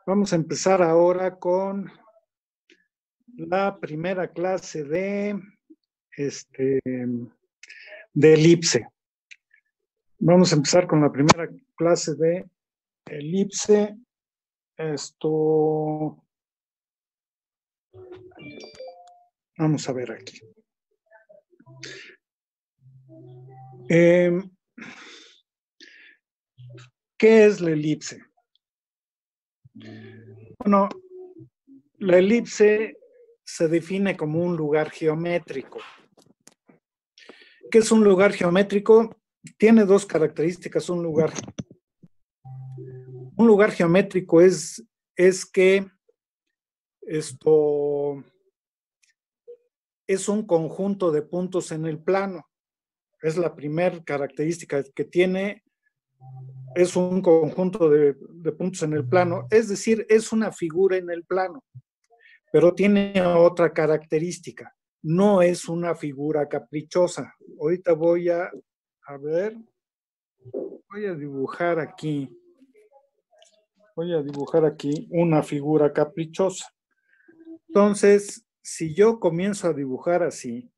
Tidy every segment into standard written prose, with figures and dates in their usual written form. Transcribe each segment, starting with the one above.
Vamos a empezar ahora con la primera clase de elipse. Vamos a empezar con la primera clase de elipse. Vamos a ver aquí. ¿Qué es la elipse? Bueno, la elipse se define como un lugar geométrico. ¿Qué es un lugar geométrico? Tiene dos características. Un lugar geométrico es que esto es un conjunto de puntos en el plano. Es la primera característica que tiene. Es un conjunto de puntos en el plano. Es decir, es una figura en el plano. Pero tiene otra característica. No es una figura caprichosa. Ahorita voy a ver. Voy a dibujar aquí. Una figura caprichosa. Entonces, si yo comienzo a dibujar así,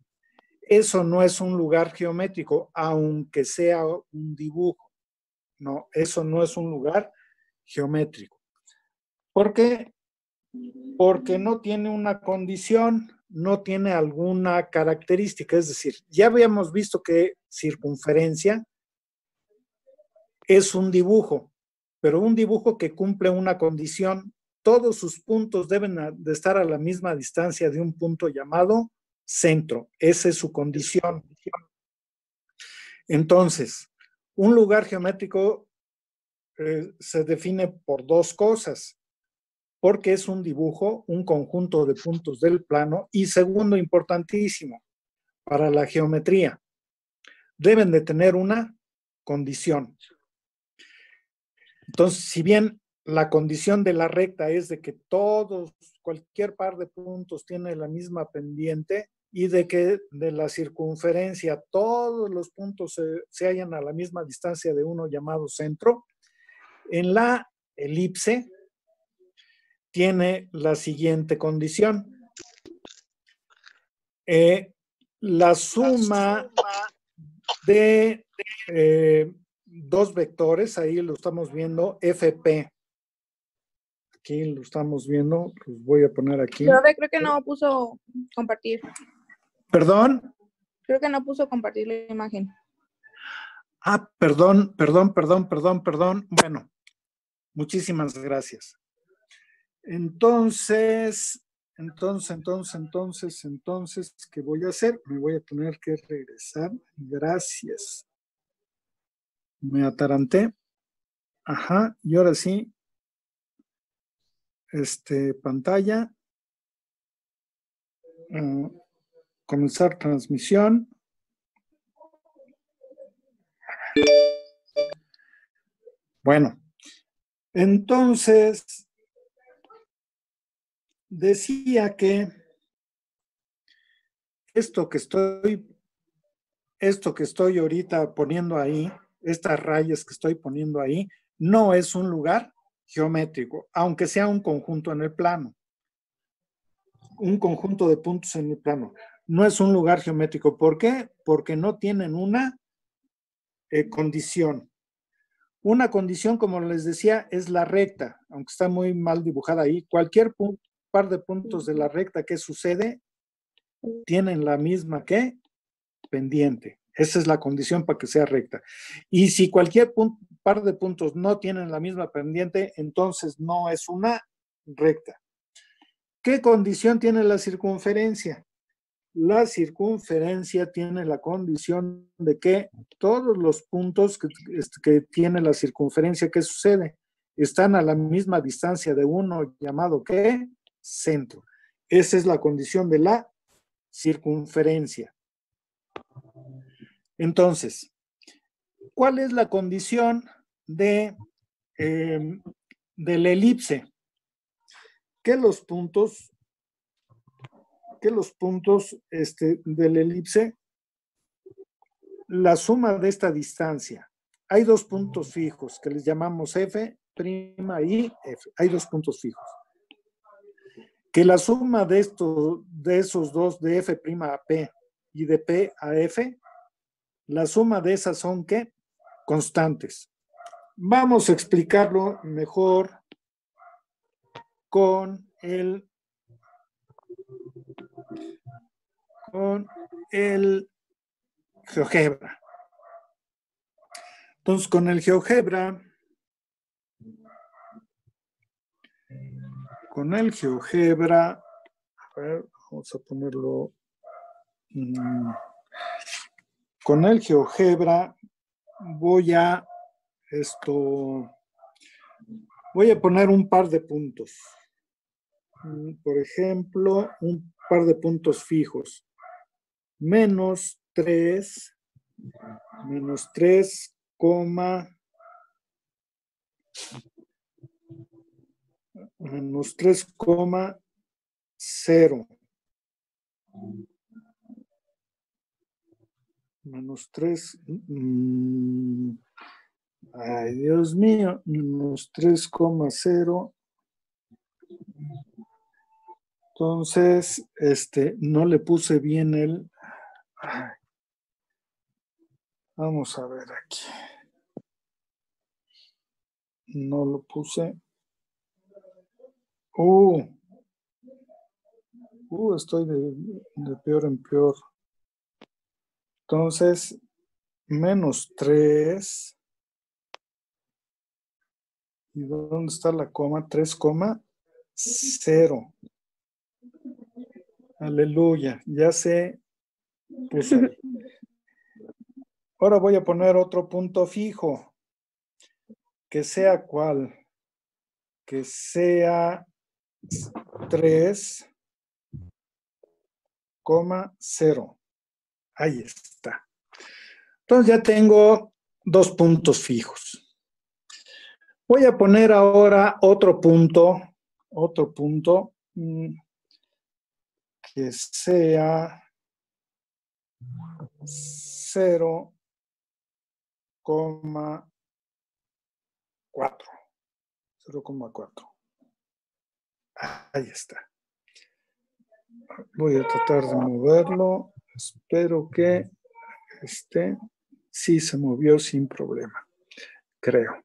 eso no es un lugar geométrico, aunque sea un dibujo. No, eso no es un lugar geométrico. ¿Por qué? Porque no tiene una condición, no tiene alguna característica. Es decir, ya habíamos visto que circunferencia es un dibujo, pero un dibujo que cumple una condición. Todos sus puntos deben de estar a la misma distancia de un punto llamado centro. Esa es su condición. Entonces, un lugar geométrico se define por dos cosas, porque es un dibujo, un conjunto de puntos del plano, y segundo, importantísimo, para la geometría, deben de tener una condición. Entonces, si bien la condición de la recta es de que cualquier par de puntos tiene la misma pendiente y de que de la circunferencia todos los puntos se hallan a la misma distancia de uno llamado centro, en la elipse tiene la siguiente condición. La suma de dos vectores, ahí lo estamos viendo, FP. Aquí lo estamos viendo, los voy a poner aquí. Creo que no puso compartir. ¿Perdón? Creo que no puso compartir la imagen. Ah, perdón. Bueno, muchísimas gracias. Entonces, ¿qué voy a hacer? Me voy a tener que regresar. Gracias. Me ataranté. Ajá, y ahora sí. Pantalla. Comenzar transmisión. Bueno, entonces decía que esto que estoy ahorita poniendo ahí, estas rayas que estoy poniendo ahí, no es un lugar geométrico, aunque sea un conjunto en el plano. Un conjunto de puntos en el plano. No es un lugar geométrico. ¿Por qué? Porque no tienen una condición. Una condición, como les decía, es la recta, aunque está muy mal dibujada ahí. Cualquier par de puntos de la recta que sucede tienen la misma que pendiente. Esa es la condición para que sea recta. Y si cualquier par de puntos no tienen la misma pendiente, entonces no es una recta. ¿Qué condición tiene la circunferencia? La circunferencia tiene la condición de que todos los puntos que tiene la circunferencia, ¿qué sucede? Están a la misma distancia de uno llamado ¿qué? Centro. Esa es la condición de la circunferencia. Entonces, ¿cuál es la condición de la elipse? Que los puntos de la elipse, la suma de esta distancia, hay dos puntos fijos que les llamamos F y F. Hay dos puntos fijos. Que la suma de esos dos, de F' a P y de P a F, la suma de esas son, ¿qué? Constantes. Vamos a explicarlo mejor con el GeoGebra. Entonces, con el GeoGebra, a ver, vamos a ponerlo. Con el GeoGebra voy a poner un par de puntos. Por ejemplo, un par de puntos fijos. Menos 3, menos 3,0. Menos 3. Ay, Dios mío. Menos 3,0. Entonces, no le puse bien el... Ay. Vamos a ver aquí. No lo puse. Estoy de peor en peor. Entonces, menos 3. ¿Y dónde está la coma? 3,0. Aleluya, ya se puso ahí. Ahora voy a poner otro punto fijo. Que sea ¿cuál? Que sea 3,0. Ahí está. Entonces ya tengo dos puntos fijos. Voy a poner ahora otro punto que sea 0,4. Ahí está. Voy a tratar de moverlo. Espero que sí se movió sin problema. Creo.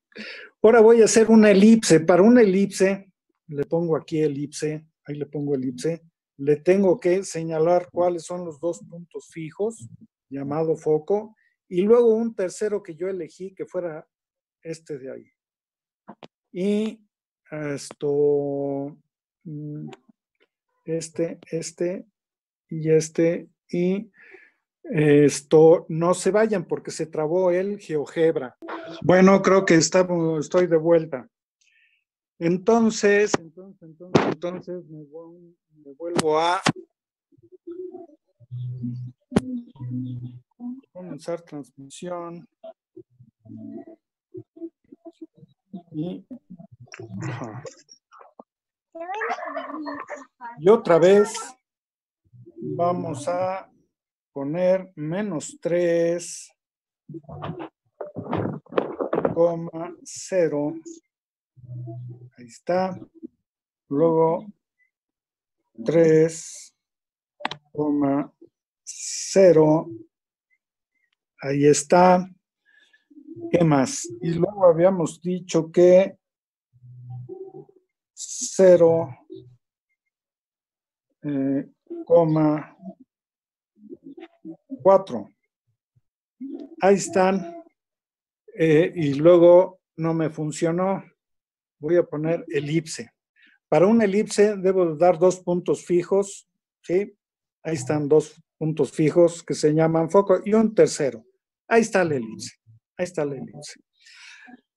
Ahora voy a hacer una elipse. Para una elipse, le pongo aquí elipse. Ahí le pongo elipse. Le tengo que señalar cuáles son los dos puntos fijos, llamado foco, y luego un tercero que yo elegí que fuera este de ahí. Y y no se vayan porque se trabó el GeoGebra. Bueno, creo que estoy de vuelta. Entonces me vuelvo a comenzar transmisión y otra vez vamos a poner menos 3,0. Ahí está. Luego 3,0. Ahí está. ¿Qué más? Y luego habíamos dicho que 0,4. Ahí están. Y luego no me funcionó. Voy a poner elipse. Para una elipse debo dar dos puntos fijos, ¿sí? Ahí están dos puntos fijos que se llaman foco y un tercero. Ahí está la elipse. Ahí está la elipse.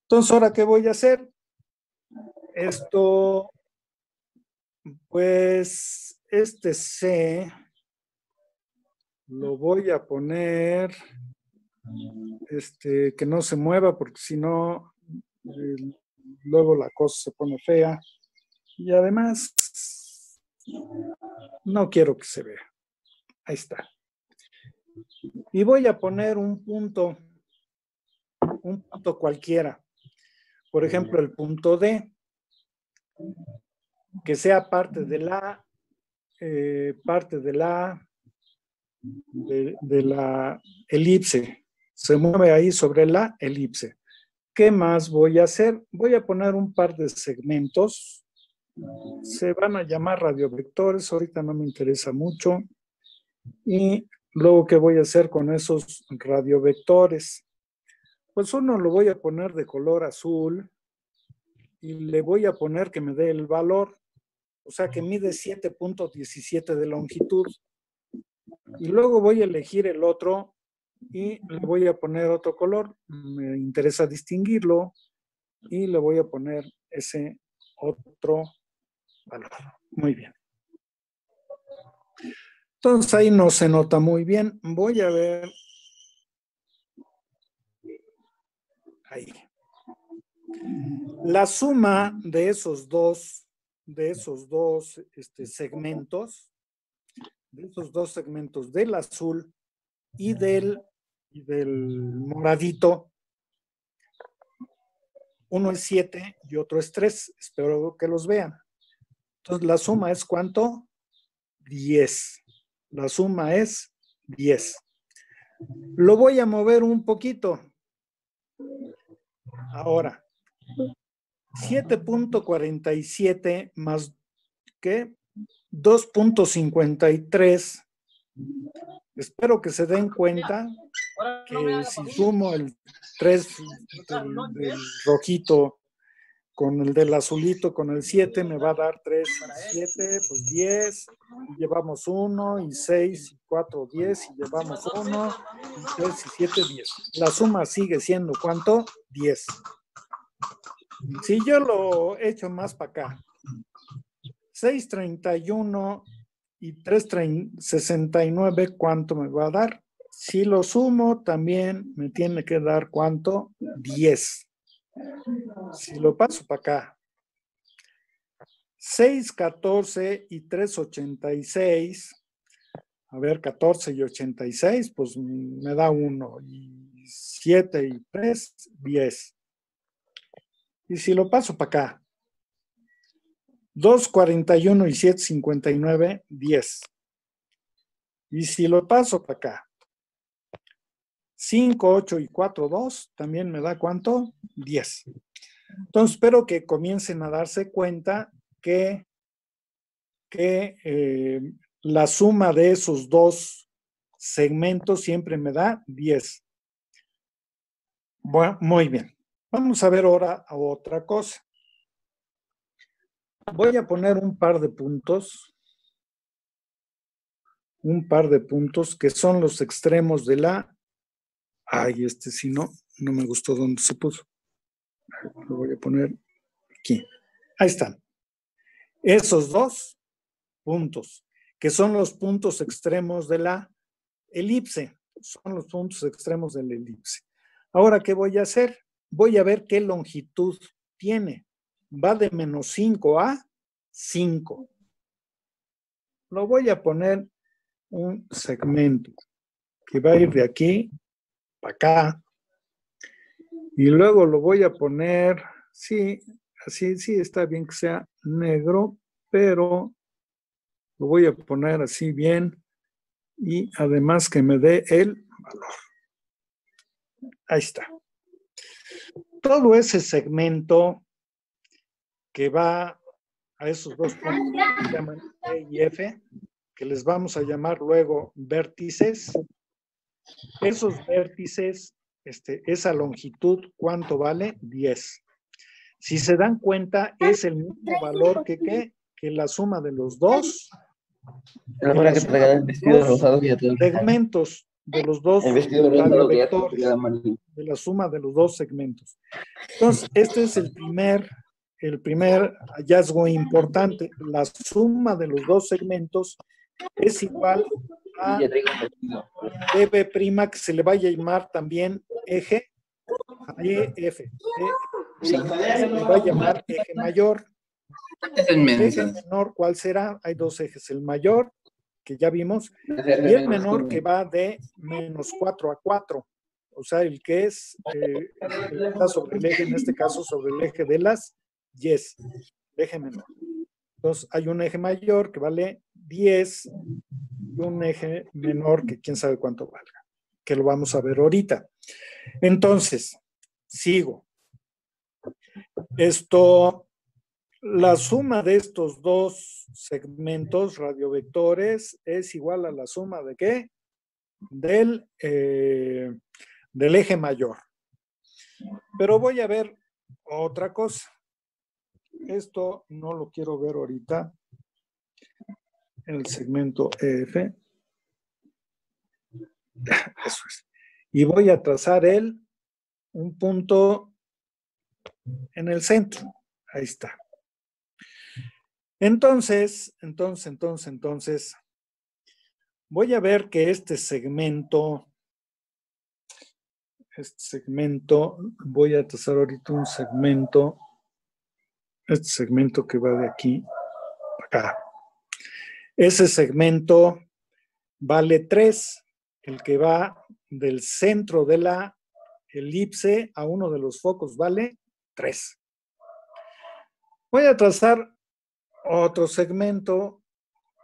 Entonces, ¿ahora qué voy a hacer? Pues, C lo voy a poner, que no se mueva porque si no, luego la cosa se pone fea. Y además, no quiero que se vea. Ahí está. Y voy a poner un punto cualquiera. por ejemplo, el punto D, que sea parte de la elipse. Se mueve ahí sobre la elipse. ¿Qué más voy a hacer? Voy a poner un par de segmentos. Se van a llamar radiovectores. Ahorita no me interesa mucho. Y luego, ¿qué voy a hacer con esos radiovectores? Pues uno lo voy a poner de color azul y le voy a poner que me dé el valor. O sea, que mide 7.17 de longitud. Y luego voy a elegir el otro y le voy a poner otro color. Me interesa distinguirlo y le voy a poner ese otro valor. Muy bien. Entonces ahí no se nota muy bien. Voy a ver. Ahí. La suma de esos dos segmentos, del azul y del moradito, uno es 7 y otro es 3. Espero que los vean. Entonces, la suma es ¿cuánto? 10. La suma es 10. Lo voy a mover un poquito. Ahora, 7.47 más ¿qué? 2.53. Espero que se den cuenta que si sumo el 3 del rojito con el del azulito, con el 7, me va a dar 3 y 7, pues 10, y llevamos 1, y 6, y 4, 10, y llevamos 1, y 3, y 7, 10. La suma sigue siendo, ¿cuánto? 10. Si yo lo echo más para acá, 6.31 y 3.69, ¿cuánto me va a dar? Si lo sumo, también me tiene que dar, ¿cuánto? 10. Si lo paso para acá, 6.14 y 3.86, a ver, 14 y 86, pues me da 1, y 7 y 3, 10. Y si lo paso para acá, 2.41 y 7.59, 10. Y si lo paso para acá, 5, 8 y 4, 2, también me da ¿cuánto? 10. Entonces, espero que comiencen a darse cuenta que la suma de esos dos segmentos siempre me da 10. Bueno, muy bien. Vamos a ver ahora a otra cosa. Voy a poner un par de puntos que son los extremos de la... Ay, si no me gustó dónde se puso. Lo voy a poner aquí. Ahí están. Esos dos puntos, que son los puntos extremos de la elipse. Son los puntos extremos de la elipse. Ahora, ¿qué voy a hacer? Voy a ver qué longitud tiene. Va de menos 5 a 5. Lo voy a poner un segmento que va a ir de aquí para acá. Y luego lo voy a poner, sí, así, sí, está bien que sea negro, pero lo voy a poner así bien y además que me dé el valor. Ahí está. Todo ese segmento que va a esos dos puntos que se llaman E y F, que les vamos a llamar luego vértices. Esos vértices, esa longitud, ¿cuánto vale? 10. Si se dan cuenta, es el mismo valor que la suma de los dos. La que te regalé el vestido rosado y segmentos de los dos radiovectores, de la suma de los dos segmentos. Entonces, este es el primer hallazgo importante. La suma de los dos segmentos es igual a dB', que se le va a llamar también eje EF. Se le va a llamar eje mayor. El eje menor, ¿cuál será? Hay dos ejes, el mayor, que ya vimos, y el menor que va de menos 4 a 4. o sea, el que está sobre el eje, en este caso sobre el eje de las yes, el eje menor. Entonces, hay un eje mayor que vale 10 y un eje menor que quién sabe cuánto valga, que lo vamos a ver ahorita. Entonces, sigo. La suma de estos dos segmentos radiovectores es igual a la suma ¿de qué? Del eje mayor. Pero voy a ver otra cosa. Esto no lo quiero ver ahorita. El segmento EF. Eso es. Y voy a trazar un punto en el centro. Ahí está. Entonces, voy a ver que este segmento, voy a trazar ahorita un segmento, este segmento que va de aquí a acá. Ese segmento vale 3, el que va del centro de la elipse a uno de los focos vale 3. Voy a trazar otro segmento,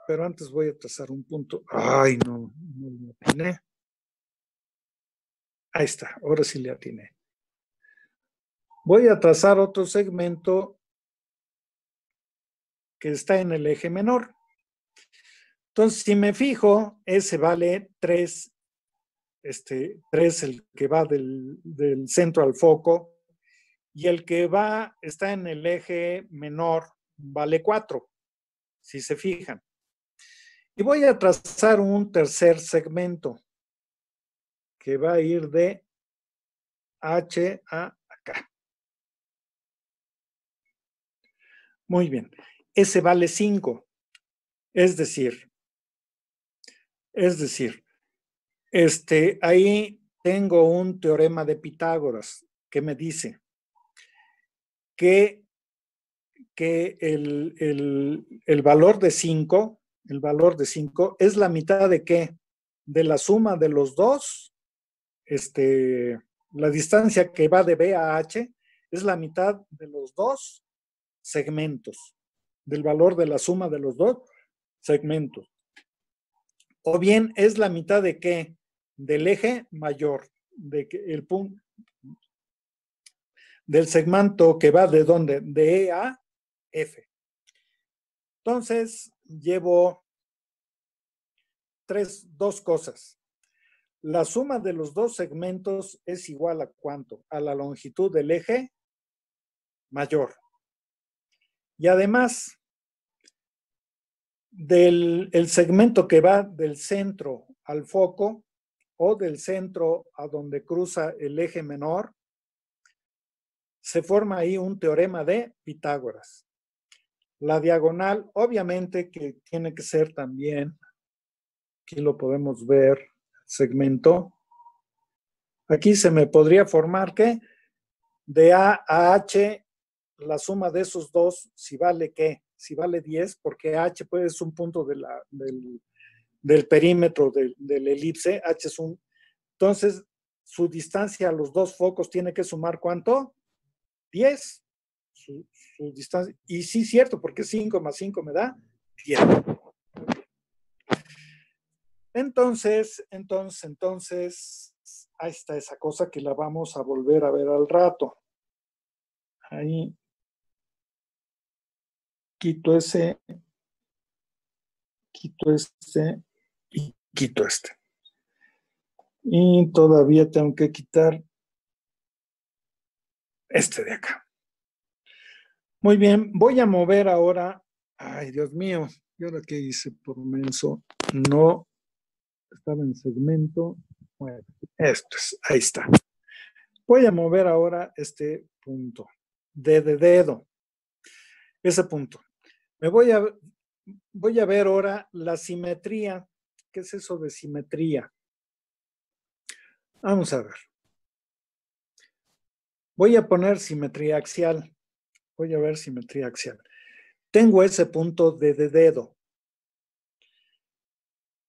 pero antes voy a trazar un punto. Ay, no le atiné. Ahí está, ahora sí le atiné. Voy a trazar otro segmento que está en el eje menor. Entonces, si me fijo, ese vale 3, 3 el que va del centro al foco, y el que está en el eje menor vale 4, si se fijan. Y voy a trazar un tercer segmento que va a ir de H a acá. Muy bien. Ese vale 5. Es decir, ahí tengo un teorema de Pitágoras que me dice que el valor de 5, es la mitad de ¿qué? De la suma de los dos, la distancia que va de B a H es la mitad de los dos segmentos, del valor de la suma de los dos segmentos. O bien es la mitad de ¿qué? Del eje mayor, el punto del segmento que va de ¿dónde? De E a F. Entonces, llevo dos cosas. La suma de los dos segmentos es igual a ¿cuánto? A la longitud del eje mayor. Y además, el segmento que va del centro al foco o del centro a donde cruza el eje menor, se forma ahí un teorema de Pitágoras. La diagonal, obviamente que tiene que ser también, aquí lo podemos ver, segmento. Aquí se me podría formar que de A a H, la suma de esos dos, si vale ¿qué? Si vale 10, porque H pues, es un punto del perímetro del elipse. H es entonces, su distancia a los dos focos tiene que sumar ¿cuánto? 10. Su distancia. Y sí, cierto, porque 5 más 5 me da 10. Entonces, ahí está esa cosa que la vamos a volver a ver al rato. Ahí quito ese y quito este. Y todavía tengo que quitar este de acá. Muy bien, voy a mover ahora. Ay, Dios mío, ¿y ahora qué hice por menso? No, estaba en segmento. Bueno, ahí está. Voy a mover ahora este punto de dedo. Ese punto. Voy a ver ahora la simetría. ¿Qué es eso de simetría? Vamos a ver. Voy a poner simetría axial. Voy a ver simetría axial. Tengo ese punto de dedo.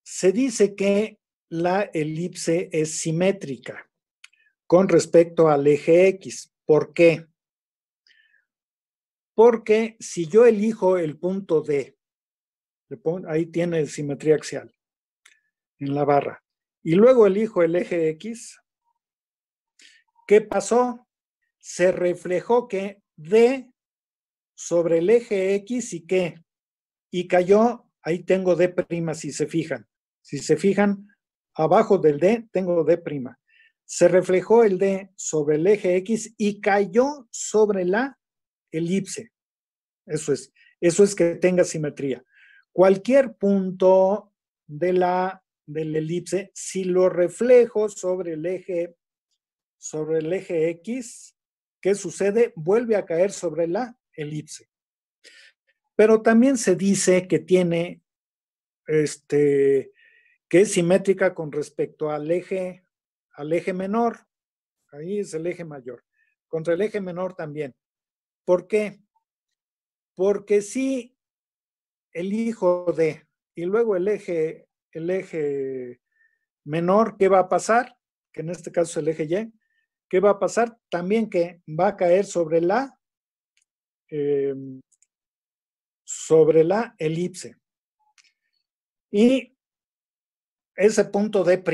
Se dice que la elipse es simétrica. con respecto al eje X. ¿Por qué? Porque si yo elijo el punto D, ahí tiene simetría axial en la barra, y luego elijo el eje X, ¿qué pasó? Se reflejó que D sobre el eje X y ¿qué? Y cayó, ahí tengo D', si se fijan. Si se fijan, abajo del D tengo D'. Se reflejó el D sobre el eje X y cayó sobre la elipse. Eso es que tenga simetría. Cualquier punto de la elipse, si lo reflejo sobre el eje X, ¿qué sucede? Vuelve a caer sobre la elipse. Pero también se dice que tiene, que es simétrica con respecto al eje menor. Ahí es el eje mayor. Contra el eje menor también. ¿Por qué? Porque si elijo D y luego el eje menor, ¿qué va a pasar? Que en este caso es el eje Y. ¿Qué va a pasar? También que va a caer sobre la elipse. Y ese punto D',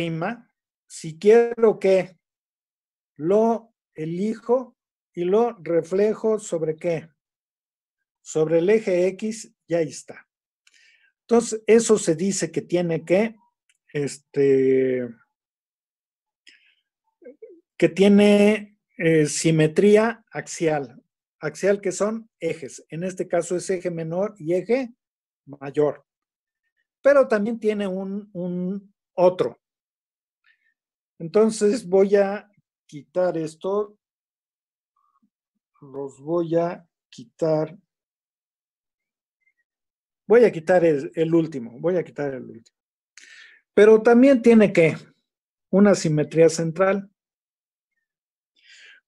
si quiero que lo elijo y lo reflejo sobre ¿qué? Sobre el eje X, y ahí está. Entonces, eso se dice que tiene que tiene simetría axial. Axial, que son ejes. En este caso es eje menor y eje mayor. Pero también tiene un otro. Entonces voy a quitar esto. Los voy a quitar. Voy a quitar el último. Voy a quitar el último. Pero también tiene una simetría central.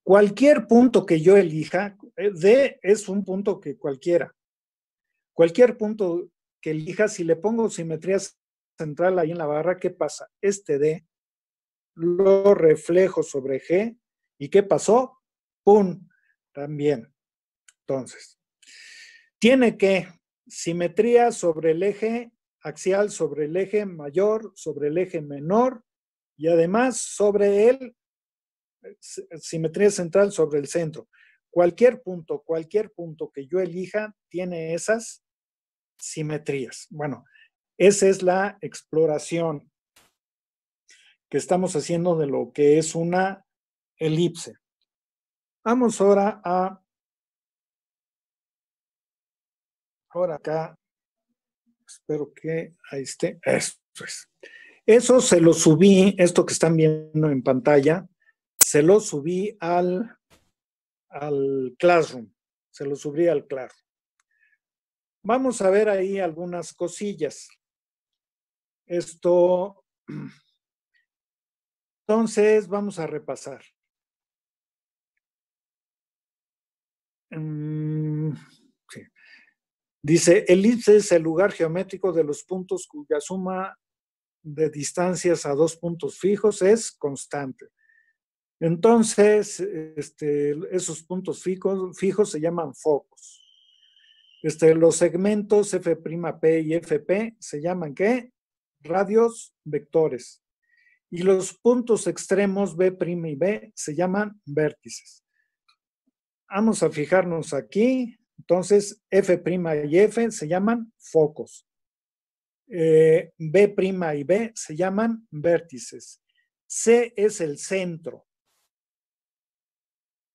Cualquier punto que yo elija, D es un punto que cualquiera. Cualquier punto que elija, si le pongo simetría central ahí en la barra, ¿qué pasa? Este D lo reflejo sobre G. ¿Y qué pasó? ¡Pum! También. Entonces, tiene simetría sobre el eje axial, sobre el eje mayor, sobre el eje menor y además sobre el simetría central sobre el centro. Cualquier punto que yo elija tiene esas simetrías. Bueno, esa es la exploración que estamos haciendo de lo que es una elipse. Vamos ahora ahora acá, espero que ahí esté. Esto es. Eso se lo subí, esto que están viendo en pantalla, se lo subí al Classroom. Se lo subí al Classroom. Vamos a ver ahí algunas cosillas. Entonces, vamos a repasar. Sí. Dice, elipse es el lugar geométrico de los puntos cuya suma de distancias a dos puntos fijos es constante. Entonces, esos puntos fijos se llaman focos. Los segmentos F'P y Fp se llaman ¿qué? Radios vectores. Y los puntos extremos B' y B se llaman vértices. Vamos a fijarnos aquí. Entonces, F' y F se llaman focos. B' y B se llaman vértices. C es el centro.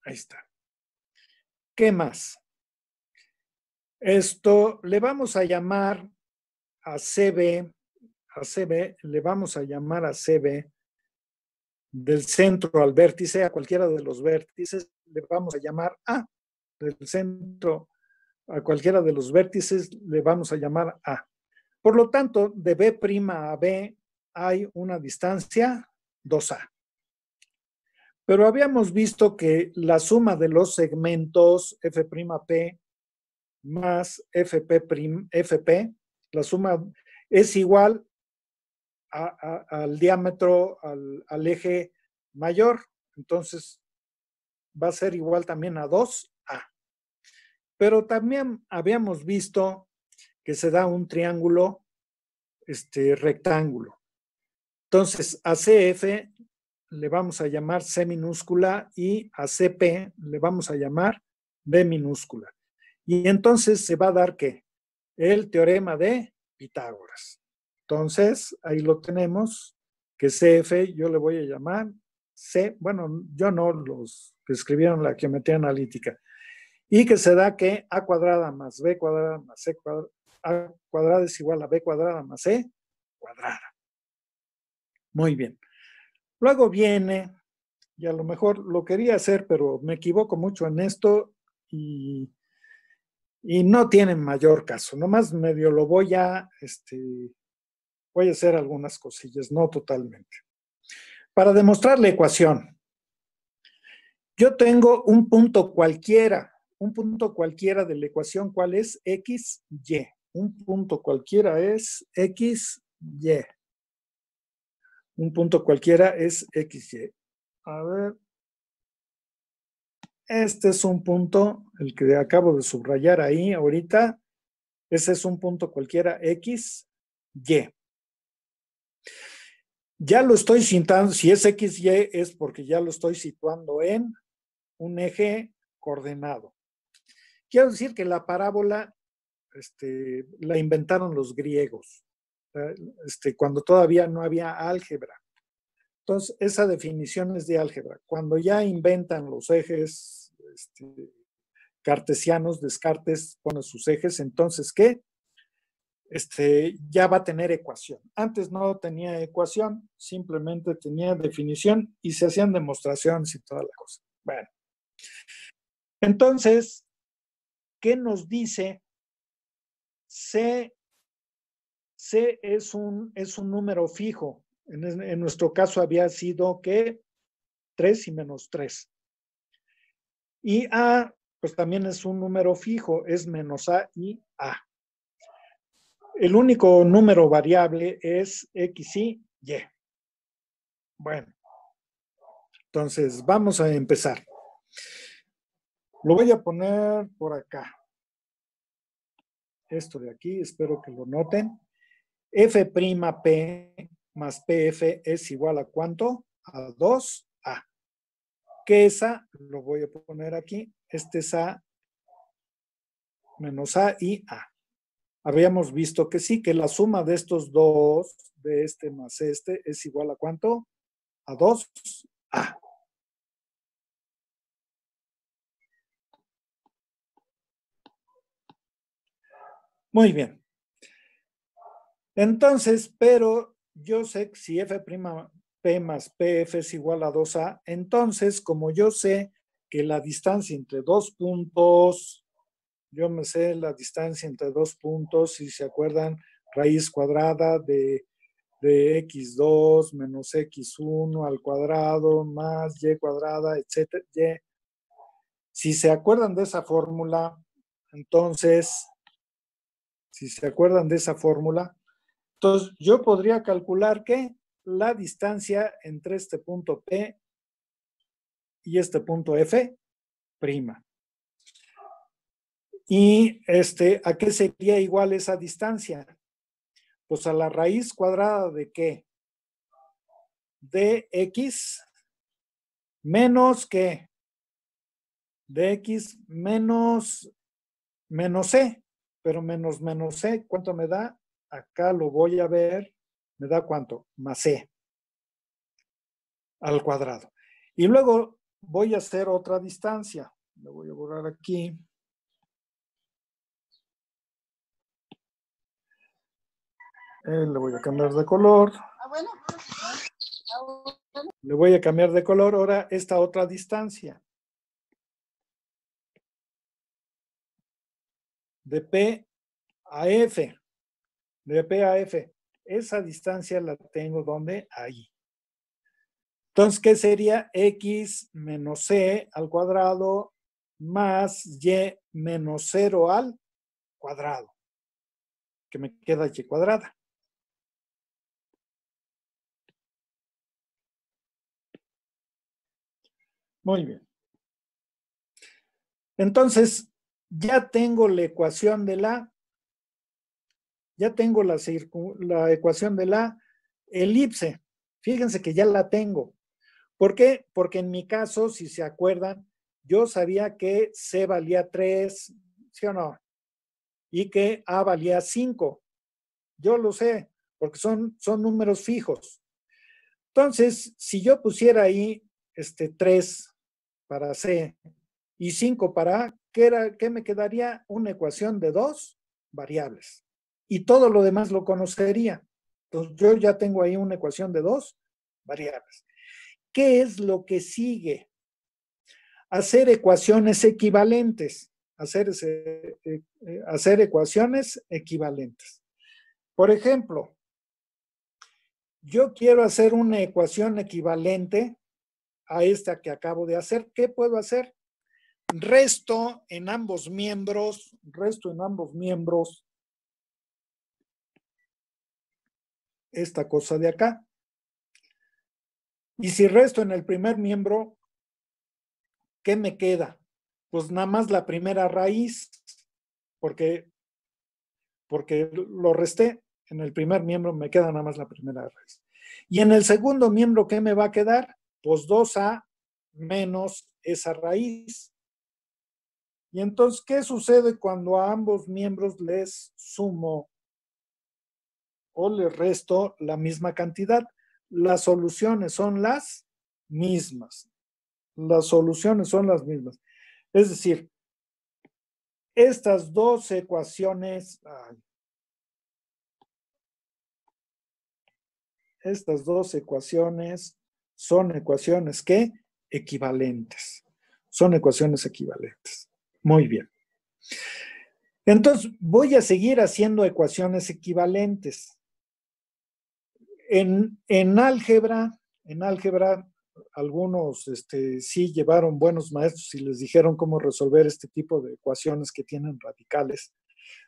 Ahí está. ¿Qué más? Esto le vamos a llamar a CB, le vamos a llamar a CB del centro al vértice, a cualquiera de los vértices, le vamos a llamar A. Del centro a cualquiera de los vértices le vamos a llamar A. Por lo tanto, de B' a B hay una distancia 2A. Pero habíamos visto que la suma de los segmentos F'P más Fp, la suma es igual al diámetro, al eje mayor, entonces va a ser igual también a 2A. Pero también habíamos visto que se da un triángulo rectángulo. Entonces, a CF le vamos a llamar C minúscula y a CP le vamos a llamar B minúscula. Y entonces se va a dar ¿qué? El teorema de Pitágoras. Entonces, ahí lo tenemos, que CF yo le voy a llamar C, bueno, yo no, los que escribieron la geometría analítica, y que se da que A cuadrada más B cuadrada más C cuadrada, A cuadrada es igual a B cuadrada más C cuadrada. Muy bien. Luego viene, y a lo mejor lo quería hacer, pero me equivoco mucho en esto y no tiene mayor caso. Nomás medio lo voy a hacer algunas cosillas, no totalmente. Para demostrar la ecuación, yo tengo un punto cualquiera de la ecuación, ¿cuál es? X, Y. Un punto cualquiera es X, Y. Un punto cualquiera es X, Y. A ver. Este es un punto, el que acabo de subrayar ahí ahorita. Ese es un punto cualquiera X, Y. Ya lo estoy situando, si es X, Y es porque ya lo estoy situando en un eje coordenado. Quiero decir que la parábola la inventaron los griegos, cuando todavía no había álgebra. Entonces, esa definición es de álgebra. Cuando ya inventan los ejes cartesianos, Descartes pone sus ejes, entonces, ¿qué? Ya va a tener ecuación. Antes no tenía ecuación, simplemente tenía definición y se hacían demostraciones y toda la cosa. Bueno, entonces, ¿qué nos dice? C es un número fijo. En nuestro caso había sido que 3 y menos 3. Y A, pues también es un número fijo, es menos A y A. El único número variable es X y Y. Bueno, entonces vamos a empezar. Lo voy a poner por acá. Esto de aquí, espero que lo noten. F'P más PF es igual a ¿cuánto? A 2A. ¿Qué es A? Lo voy a poner aquí. Este es A menos A y A. Habíamos visto que sí, que la suma de estos dos, de este más este, es igual a ¿cuánto? A 2A. Muy bien. Entonces, pero yo sé que si F'P más PF es igual a 2A, entonces, como yo sé que la distancia entre dos puntos, yo me sé la distancia entre dos puntos, si se acuerdan, raíz cuadrada de x2 menos x1 al cuadrado más y cuadrada, etcétera, y. Si se acuerdan de esa fórmula, entonces, entonces yo podría calcular que la distancia entre este punto P y este punto F'. ¿Y a qué sería igual esa distancia? Pues a la raíz cuadrada de ¿qué? De x menos ¿qué? De x menos c. Pero menos c, ¿cuánto me da? Acá lo voy a ver. ¿Me da cuánto? Más c al cuadrado. Y luego voy a hacer otra distancia. Le voy a borrar aquí. Le voy a cambiar de color. Le voy a cambiar de color ahora esta otra distancia. De P a F. De P a F. Esa distancia la tengo ¿dónde? Ahí. Entonces, ¿qué sería? X menos C al cuadrado más Y menos 0 al cuadrado. Que me queda Y cuadrada. Muy bien. Entonces, ya tengo la ecuación de ya tengo la ecuación de la elipse. Fíjense que ya la tengo. ¿Por qué? Porque en mi caso, si se acuerdan, yo sabía que C valía 3, ¿sí o no? Y que A valía 5. Yo lo sé, porque son números fijos. Entonces, si yo pusiera ahí 3 para C y 5 para A, ¿qué me quedaría? Una ecuación de 2 variables. Y todo lo demás lo conocería. Entonces, yo ya tengo ahí una ecuación de 2 variables. ¿Qué es lo que sigue? Hacer ecuaciones equivalentes. Hacer ecuaciones equivalentes. Por ejemplo, yo quiero hacer una ecuación equivalente a esta que acabo de hacer. ¿Qué puedo hacer? Resto en ambos miembros esta cosa de acá. Y si resto en el primer miembro, ¿qué me queda? Pues nada más la primera raíz, porque lo resté. En el primer miembro me queda nada más la primera raíz. Y en el segundo miembro, ¿qué me va a quedar? Pues 2A menos esa raíz. Y entonces, ¿qué sucede cuando a ambos miembros les sumo o les resto la misma cantidad? Las soluciones son las mismas. Las soluciones son las mismas. Es decir, estas dos ecuaciones, son ecuaciones ¿qué? Equivalentes. Son ecuaciones equivalentes. Muy bien. Entonces, voy a seguir haciendo ecuaciones equivalentes. En álgebra, algunos sí llevaron buenos maestros y les dijeron cómo resolver este tipo de ecuaciones que tienen radicales.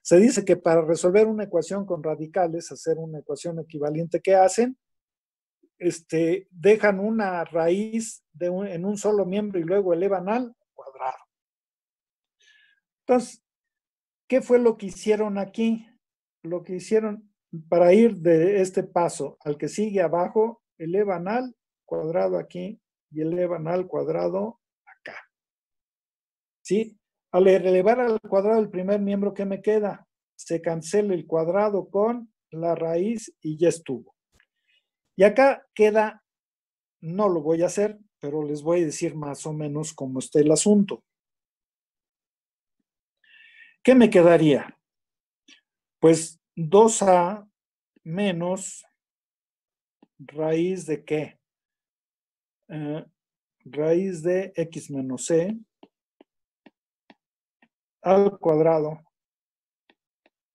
Se dice que para resolver una ecuación con radicales, hacer una ecuación equivalente, ¿qué hacen? Dejan una raíz en un solo miembro y luego elevan al cuadrado. Entonces, ¿qué fue lo que hicieron aquí? Lo que hicieron para ir de este paso al que sigue abajo, elevan al cuadrado aquí y elevan al cuadrado acá. ¿Sí? Al elevar al cuadrado el primer miembro, ¿qué me queda? Se cancela el cuadrado con la raíz y ya estuvo. Y acá queda, no lo voy a hacer, pero les voy a decir más o menos cómo está el asunto. ¿Qué me quedaría? Pues 2A menos raíz de ¿qué? Raíz de x menos c al cuadrado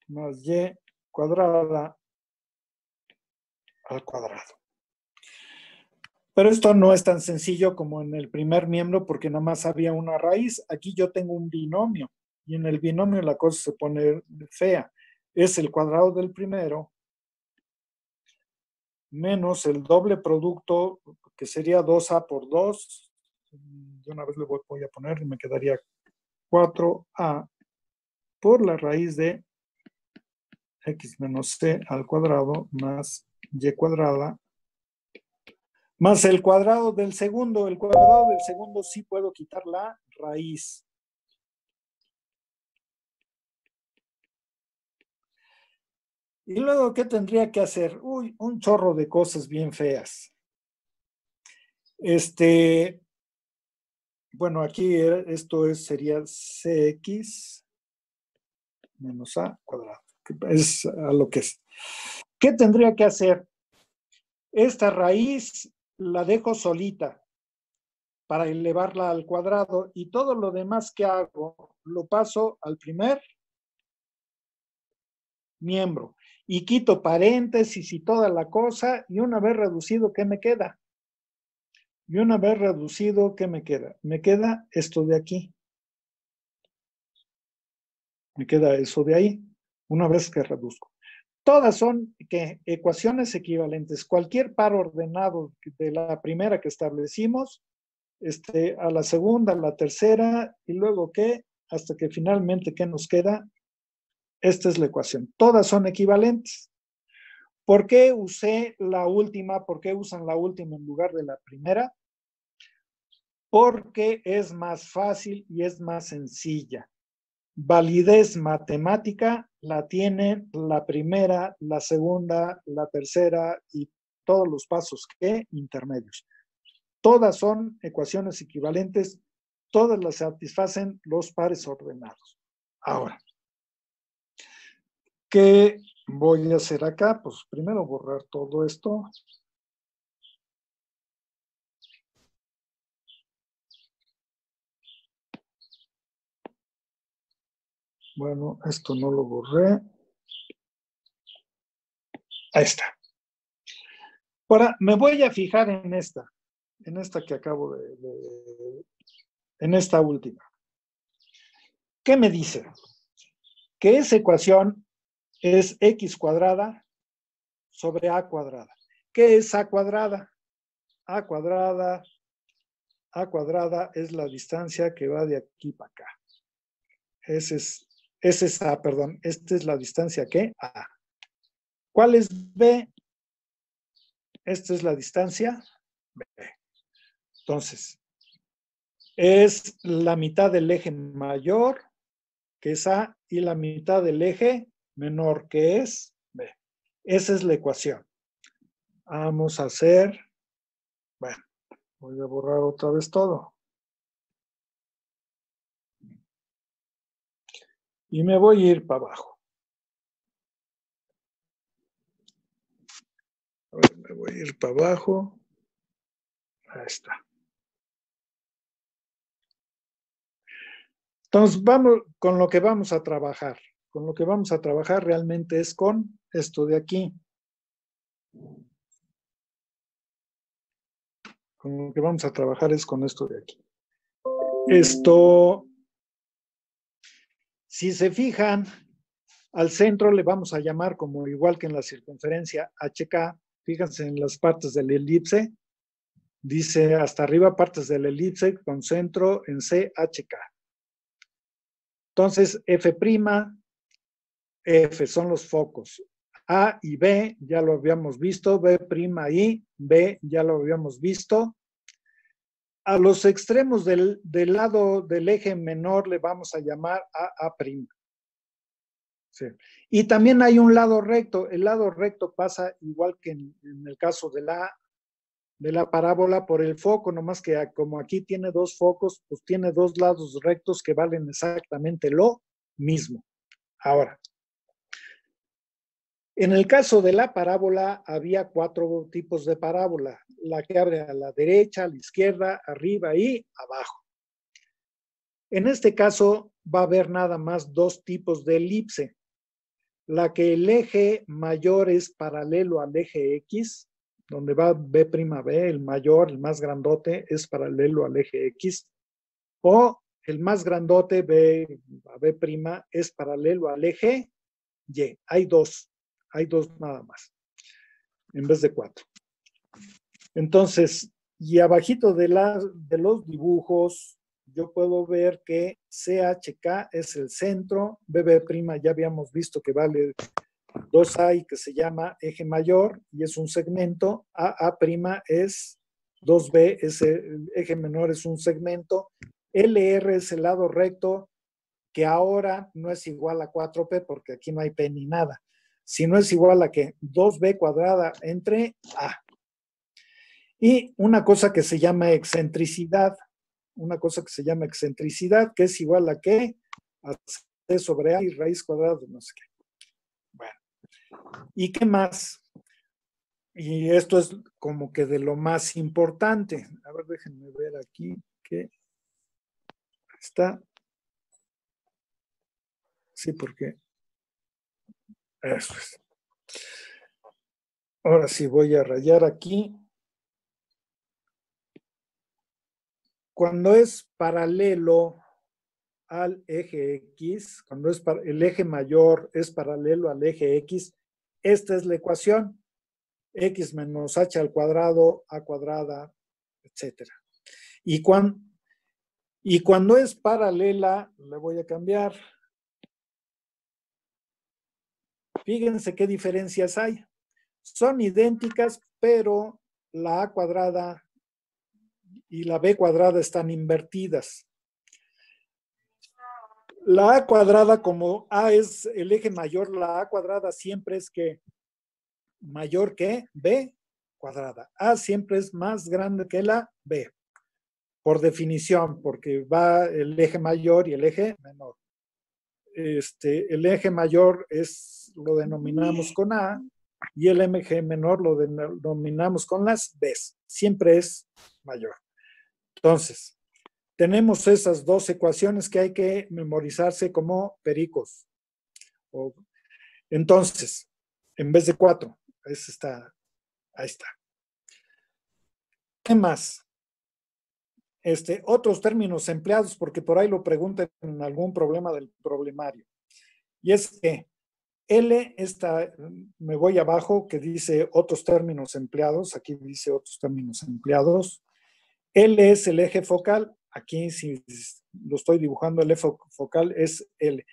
más y cuadrada al cuadrado. Pero esto no es tan sencillo como en el primer miembro porque nada más había una raíz. Aquí yo tengo un binomio y en el binomio la cosa se pone fea. Es el cuadrado del primero menos el doble producto que sería 2A por 2. De una vez le voy a poner y me quedaría 4A por la raíz de x menos c al cuadrado más y cuadrada más el cuadrado del segundo. El cuadrado del segundo sí puedo quitar la raíz. Y luego, ¿qué tendría que hacer? Uy, un chorro de cosas bien feas. Bueno, aquí esto sería cx menos a cuadrado. Es a lo que es. ¿Qué tendría que hacer? Esta raíz la dejo solita para elevarla al cuadrado y todo lo demás que hago lo paso al primer miembro y quito paréntesis y toda la cosa y una vez reducido, ¿qué me queda? Y una vez reducido, ¿qué me queda? Me queda esto de aquí. Me queda eso de ahí, una vez que reduzco. Todas son ecuaciones equivalentes. Cualquier par ordenado de la primera que establecimos a la segunda, a la tercera, y luego ¿qué? Hasta que finalmente, ¿qué nos queda? Esta es la ecuación. Todas son equivalentes. ¿Por qué usé la última? ¿Por qué usan la última en lugar de la primera? Porque es más fácil y es más sencilla. Validez matemática la tiene la primera, la segunda, la tercera y todos los pasos que intermedios. Todas son ecuaciones equivalentes, todas las satisfacen los pares ordenados. Ahora, ¿qué voy a hacer acá? Pues primero borrar todo esto. Bueno, esto no lo borré. Ahí está. Ahora, me voy a fijar en esta que acabo en esta última. ¿Qué me dice? Que esa ecuación es x cuadrada sobre a cuadrada. ¿Qué es a cuadrada? A cuadrada es la distancia que va de aquí para acá. Esta es la distancia que A. ¿Cuál es B? Esta es la distancia B. Entonces, es la mitad del eje mayor, que es A, y la mitad del eje menor, que es B. Esa es la ecuación. Vamos a hacer, bueno, voy a borrar otra vez todo. Y me voy a ir para abajo. A ver, me voy a ir para abajo. Ahí está. Entonces, vamos con lo que vamos a trabajar. Con lo que vamos a trabajar realmente es con esto de aquí. Con lo que vamos a trabajar es con esto de aquí. Si se fijan, al centro le vamos a llamar como igual que en la circunferencia HK. Fíjense en las partes del elipse. Dice hasta arriba partes del elipse con centro en CHK. Entonces, F', F son los focos. A y B ya lo habíamos visto, B' y B ya lo habíamos visto. A los extremos del lado del eje menor le vamos a llamar A'. Sí. Y también hay un lado recto. El lado recto pasa igual que en el caso de la parábola por el foco, nomás que como aquí tiene dos focos, pues tiene dos lados rectos que valen exactamente lo mismo. Ahora, en el caso de la parábola, había 4 tipos de parábola. La que abre a la derecha, a la izquierda, arriba y abajo. En este caso, va a haber nada más 2 tipos de elipse. La que el eje mayor es paralelo al eje X, donde va B'B, el mayor, el más grandote, es paralelo al eje X. O el más grandote, B' es paralelo al eje Y. Hay dos nada más, en vez de 4. Entonces, y abajito de los dibujos, yo puedo ver que CHK es el centro, BB' ya habíamos visto que vale 2A y que se llama eje mayor y es un segmento, AA' es 2B, el eje menor es un segmento, LR es el lado recto, que ahora no es igual a 4P porque aquí no hay P ni nada, sino es igual a que 2B cuadrada entre A. Y una cosa que se llama excentricidad, que es igual a ¿qué? A C sobre A y raíz cuadrada de no sé qué. Bueno, ¿y qué más? Y esto es como que de lo más importante. A ver, déjenme ver aquí que está. Sí, porque eso es. Ahora sí voy a rayar aquí. Cuando es paralelo al eje X, cuando el eje mayor es paralelo al eje X, esta es la ecuación. X menos h al cuadrado, a cuadrada, etc. Y, cuan, y cuando es paralela, le voy a cambiar. Fíjense qué diferencias hay. Son idénticas, pero la a cuadrada y la b cuadrada están invertidas. La a cuadrada, como a es el eje mayor, la a cuadrada siempre es que mayor que b cuadrada. A siempre es más grande que la b, por definición, porque va el eje mayor y el eje menor. El eje mayor lo denominamos con A y el eje menor lo denominamos con las B's. Siempre es mayor. Entonces, tenemos esas dos ecuaciones que hay que memorizarse como pericos. Entonces, en vez de 4, ahí está. ¿Qué más? Otros términos empleados, porque por ahí lo preguntan en algún problema del problemario. Y es que L me voy abajo, que dice otros términos empleados. Aquí dice otros términos empleados. L es el eje focal. Aquí, si lo estoy dibujando, el eje focal es L.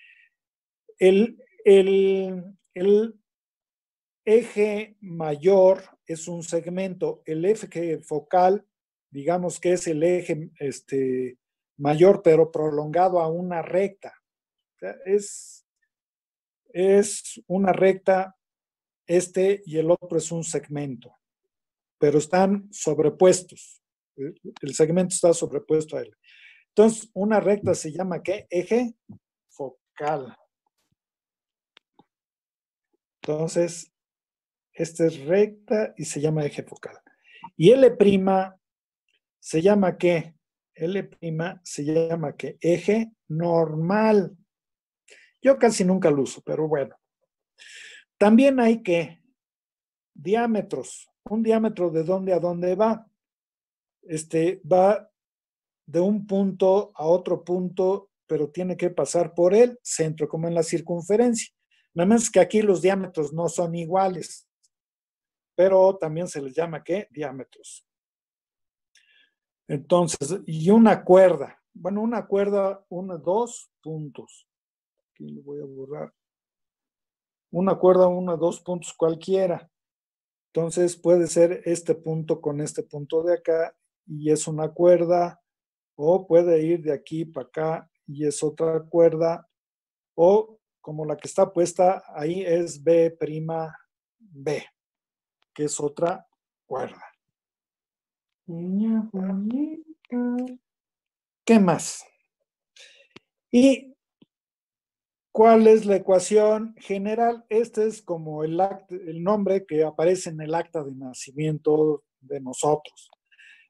El eje mayor es un segmento. El eje focal, digamos que es el eje mayor, pero prolongado a una recta. O sea, es una recta, y el otro es un segmento, pero están sobrepuestos. El segmento está sobrepuesto a él. Entonces, una recta se llama ¿qué? Eje focal. Entonces, esta es recta y se llama eje focal. Y L' se llama ¿qué? L' se llama ¿qué? Eje normal. Yo casi nunca lo uso, pero bueno. También hay que diámetros. Un diámetro, ¿de dónde a dónde va? Va de un punto a otro punto, pero tiene que pasar por el centro, como en la circunferencia. Nada más que aquí los diámetros no son iguales, pero también se les llama ¿qué? Diámetros. Entonces, y una cuerda. Bueno, una cuerda, dos puntos. Aquí le voy a borrar. Una cuerda, dos puntos cualquiera. Entonces puede ser este punto con este punto de acá y es una cuerda, o puede ir de aquí para acá y es otra cuerda, o como la que está puesta ahí es B', B, que es otra cuerda. ¿Qué más? ¿Y cuál es la ecuación general? Este es como el nombre que aparece en el acta de nacimiento de nosotros.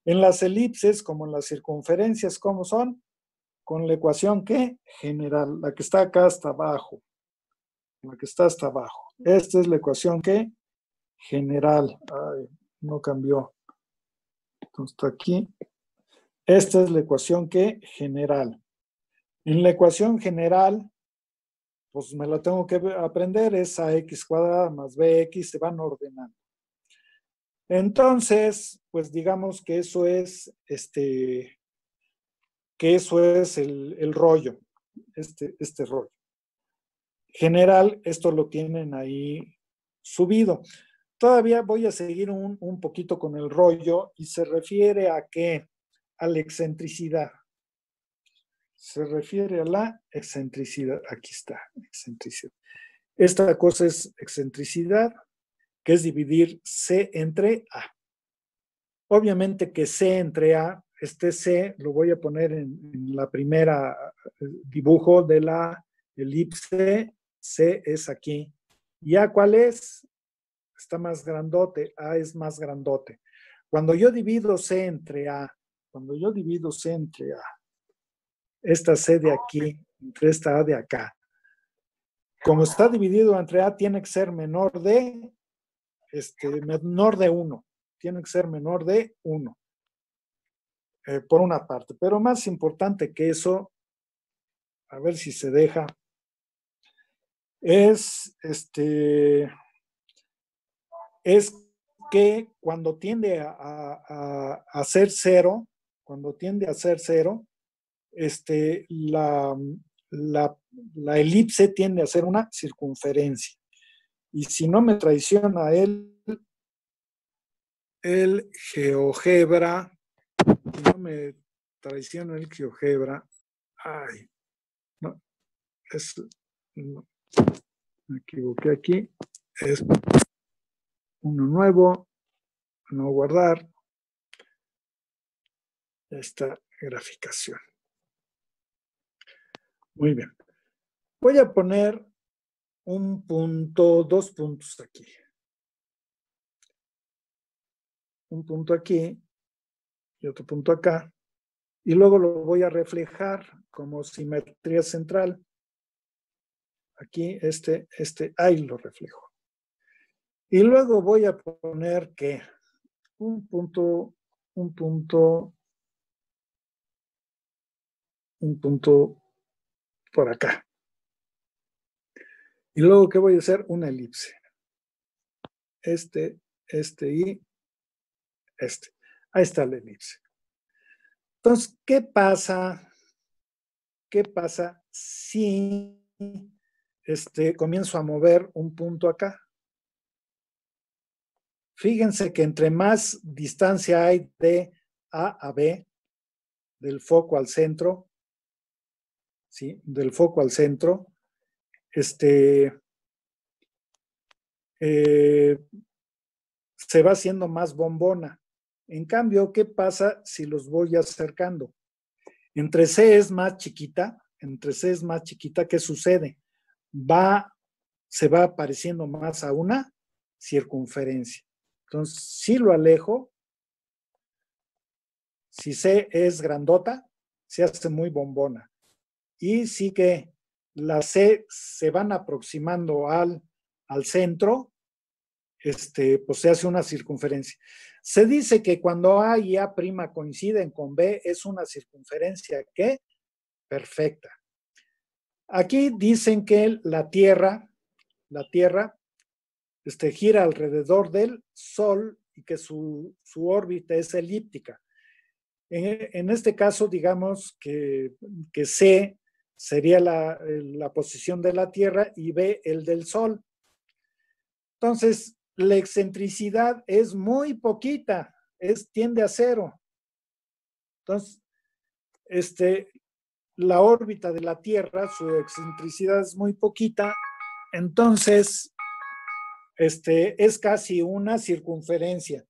En las elipses, como en las circunferencias, ¿cómo son? Con la ecuación ¿qué? General, la que está acá hasta abajo. La que está hasta abajo. Esta es la ecuación ¿qué? General. Ay, no cambió. Entonces está aquí. Esta es la ecuación ¿qué? General. En la ecuación general, pues me la tengo que aprender, es ax cuadrada más bx, se van ordenando. Entonces, pues digamos que eso es el rollo, este rollo. General, esto lo tienen ahí subido. Todavía voy a seguir un poquito con el rollo y se refiere a qué? A la excentricidad. Se refiere a la excentricidad. Aquí está, excentricidad. Esta cosa es excentricidad, que es dividir C entre A. Obviamente que C entre A, este C lo voy a poner en la primera dibujo de la elipse. C es aquí. ¿Y A cuál es? Está más grandote. A es más grandote. Cuando yo divido C entre A, esta C de aquí, entre esta A de acá, como está dividido entre A, tiene que ser menor de 1. Tiene que ser menor de 1. Por una parte. Pero más importante que eso, a ver si se deja, es que cuando tiende a ser 0, cuando tiende a ser cero, la, la elipse tiende a ser una circunferencia. Y si no me traiciona el GeoGebra, si no me traiciona el GeoGebra, ay, no, no, me equivoqué aquí, es uno nuevo, no guardar esta graficación. Muy bien. Voy a poner un punto, 2 puntos aquí. Un punto aquí y otro punto acá. Y luego lo voy a reflejar como simetría central. Aquí, ahí lo reflejo. Y luego voy a poner que un punto por acá. Y luego, ¿qué voy a hacer? Una elipse. Y Ahí está la elipse. Entonces, ¿qué pasa? ¿Qué pasa si comienzo a mover un punto acá? Fíjense que entre más distancia hay de A a B, del foco al centro, ¿sí? Del foco al centro, se va haciendo más bombona. En cambio, ¿qué pasa si los voy acercando? Entre C es más chiquita, ¿qué sucede? Se va pareciendo más a una circunferencia. Entonces, si lo alejo, si C es grandota, se hace muy bombona. Y sí que las C se van aproximando al centro, pues se hace una circunferencia. Se dice que cuando A y A' coinciden con B, es una circunferencia que perfecta. Aquí dicen que la Tierra gira alrededor del Sol y que su órbita es elíptica. En este caso, digamos que C sería la posición de la Tierra y B el del Sol. Entonces, la excentricidad es muy poquita, tiende a cero. Entonces, la órbita de la Tierra, su excentricidad es muy poquita, entonces es casi una circunferencia.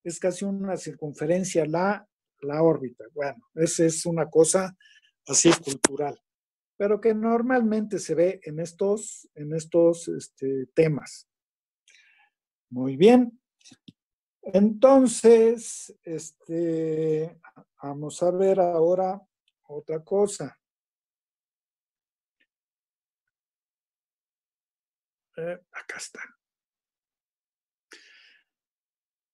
Es casi una circunferencia la órbita. Bueno, esa es una cosa así cultural, pero que normalmente se ve en estos temas. Muy bien. Entonces, vamos a ver ahora otra cosa. Acá está.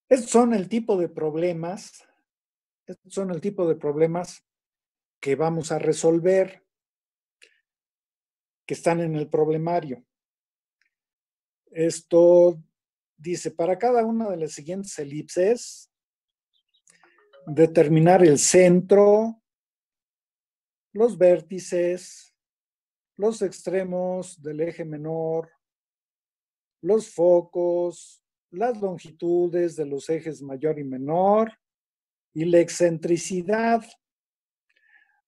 Estos son el tipo de problemas que vamos a resolver, que están en el problemario. Esto dice, para cada una de las siguientes elipses, determinar el centro, los vértices, los extremos del eje menor, los focos, las longitudes de los ejes mayor y menor y la excentricidad.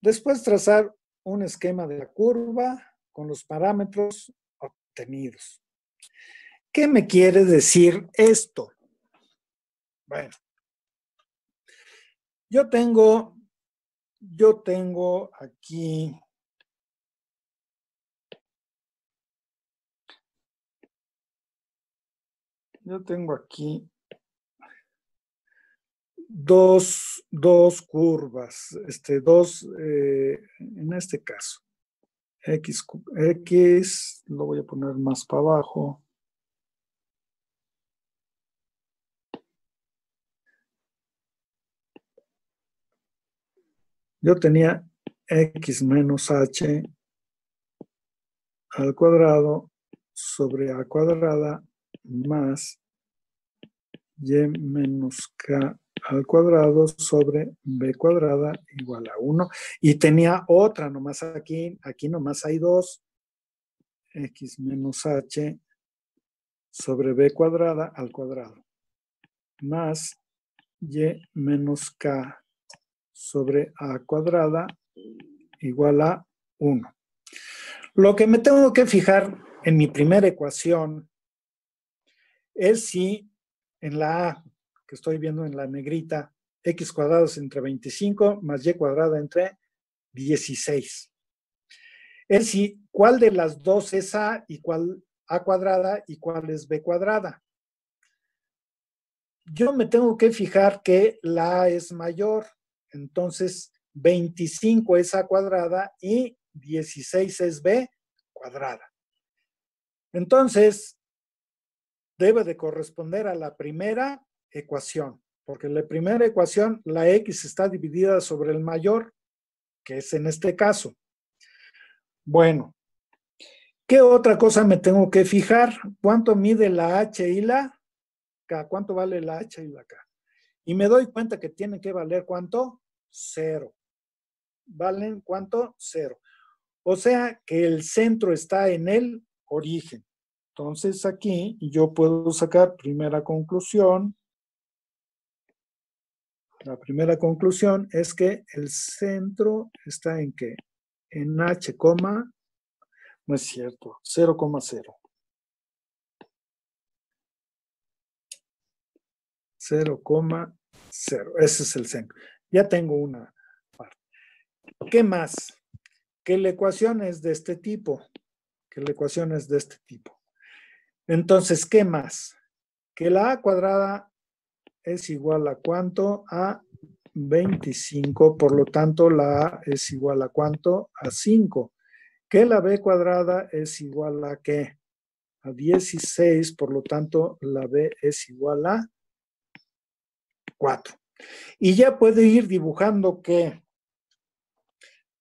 Después trazar un esquema de la curva con los parámetros obtenidos. ¿Qué me quiere decir esto? Bueno, yo tengo aquí dos curvas, en este caso, X, lo voy a poner más para abajo. Yo tenía X menos H al cuadrado sobre A cuadrada más Y menos K al cuadrado sobre b cuadrada igual a 1. Y tenía otra, nomás aquí nomás hay dos. X menos h sobre b cuadrada al cuadrado. Más y menos k sobre a cuadrada igual a 1. Lo que me tengo que fijar en mi primera ecuación es si en la A, que estoy viendo en la negrita, x cuadrado es entre 25 más y cuadrada entre 16. Es si cuál de las dos es A y cuál A cuadrada y cuál es B cuadrada. Yo me tengo que fijar que la A es mayor, entonces 25 es A cuadrada y 16 es B cuadrada. Entonces, debe de corresponder a la primera ecuación, porque en la primera ecuación la X está dividida sobre el mayor, que es en este caso. Bueno, ¿qué otra cosa me tengo que fijar? ¿Cuánto mide la H y la K? ¿Cuánto vale la H y la K? Y me doy cuenta que tiene que valer ¿cuánto? 0. ¿Valen cuánto? 0. O sea que el centro está en el origen. Entonces aquí yo puedo sacar primera conclusión. La primera conclusión es que el centro está en ¿qué? En H, no es cierto, 0,0. 0,0. Ese es el centro. Ya tengo una parte. ¿Qué más? Que la ecuación es de este tipo. Entonces, ¿qué más? Que la A cuadrada es igual a ¿cuánto? A 25, por lo tanto la A es igual a ¿cuánto? A 5. Que la B cuadrada es igual a ¿qué? A 16, por lo tanto la B es igual a 4. Y ya puedo ir dibujando ¿qué?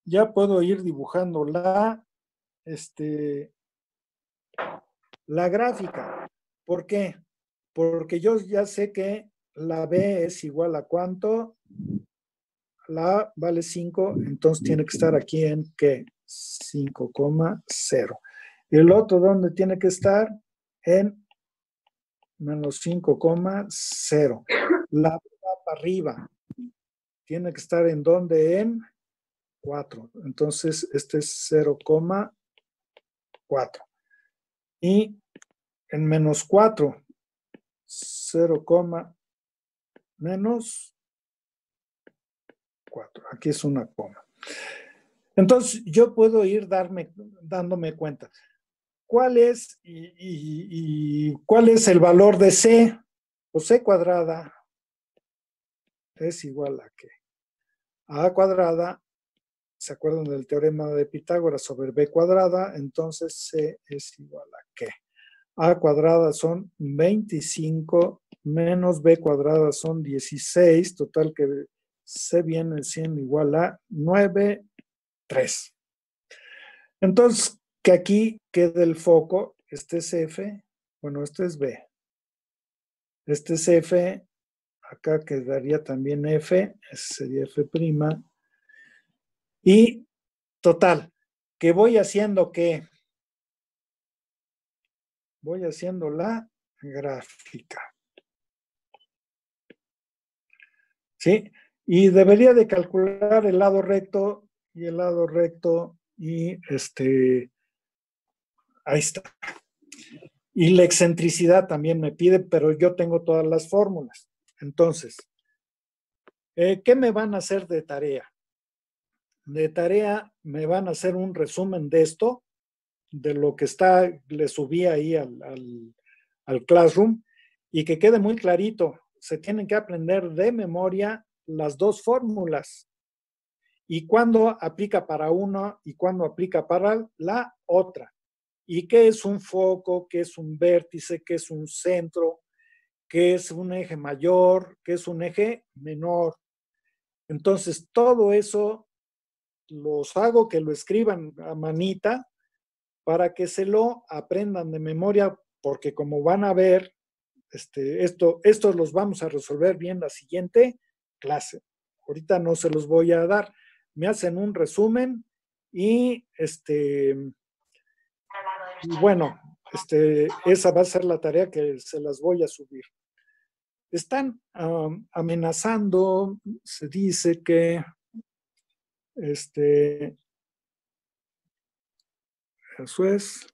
Ya puedo ir dibujando la gráfica. ¿Por qué? Porque yo ya sé que la B es igual a ¿cuánto? La A vale 5, entonces tiene que estar aquí en ¿qué? 5,0. ¿Y el otro dónde tiene que estar? En menos 5,0. La B va para arriba. Tiene que estar en ¿dónde? En 4. Entonces, este es 0,4. Y en menos 4, 0, menos 4. Aquí es una coma. Entonces, yo puedo ir dándome cuenta. ¿Cuál es cuál es el valor de C? Pues C cuadrada es igual a ¿qué? A cuadrada, ¿se acuerdan del teorema de Pitágoras sobre B cuadrada? Entonces C es igual a ¿qué? A cuadrada son 25 menos B cuadrada son 16, total que C viene siendo igual a 9, 3. Entonces, que aquí quede el foco, este es F, bueno, este es B. Este es F, acá quedaría también F, ese sería F'. Y total, que voy haciendo ¿qué? Voy haciendo la gráfica. ¿Sí? Y debería de calcular el lado recto y el lado recto y ahí está. Y la excentricidad también me pide, pero yo tengo todas las fórmulas. Entonces, ¿qué me van a hacer de tarea? De tarea me van a hacer un resumen de esto, de lo que le subí ahí al Classroom, y que quede muy clarito. Se tienen que aprender de memoria las dos fórmulas. Y cuándo aplica para uno y cuándo aplica para la otra. ¿Y qué es un foco? ¿Qué es un vértice? ¿Qué es un centro? ¿Qué es un eje mayor? ¿Qué es un eje menor? Entonces, todo eso los hago que lo escriban a manita para que se lo aprendan de memoria, porque como van a ver, Esto los vamos a resolver bien la siguiente clase. Ahorita no se los voy a dar. Me hacen un resumen y bueno, esa va a ser la tarea que se las voy a subir. Están amenazando, se dice que eso es.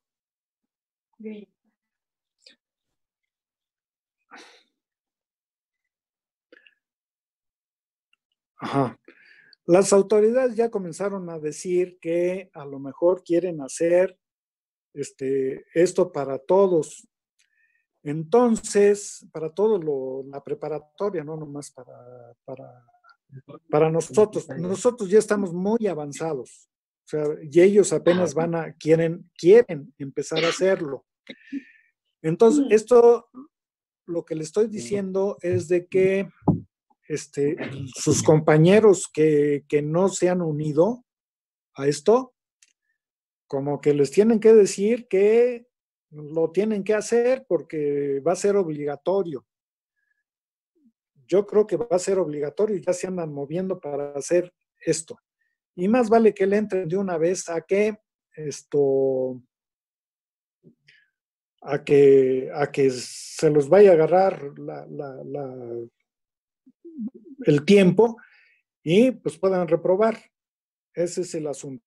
Ajá. Las autoridades ya comenzaron a decir que a lo mejor quieren hacer esto para todos. Entonces, para todo la preparatoria, no nomás para nosotros. Nosotros ya estamos muy avanzados. O sea, y ellos apenas quieren empezar a hacerlo. Entonces, esto, lo que le estoy diciendo es de que sus compañeros que no se han unido a esto, como que les tienen que decir que lo tienen que hacer porque va a ser obligatorio. Yo creo que va a ser obligatorio y ya se andan moviendo para hacer esto. Y más vale que le entren de una vez a que se los vaya a agarrar el tiempo y pues puedan reprobar. Ese es el asunto.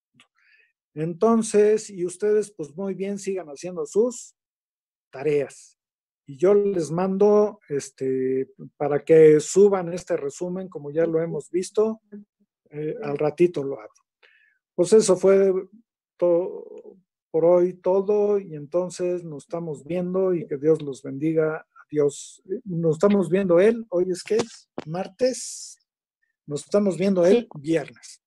Entonces, y ustedes pues muy bien sigan haciendo sus tareas. Y yo les mando para que suban este resumen, como ya lo hemos visto, al ratito lo hago. Pues eso fue todo, por hoy todo, y entonces nos estamos viendo y que Dios los bendiga. Adiós. Nos estamos viendo hoy es que es martes, nos estamos viendo el viernes.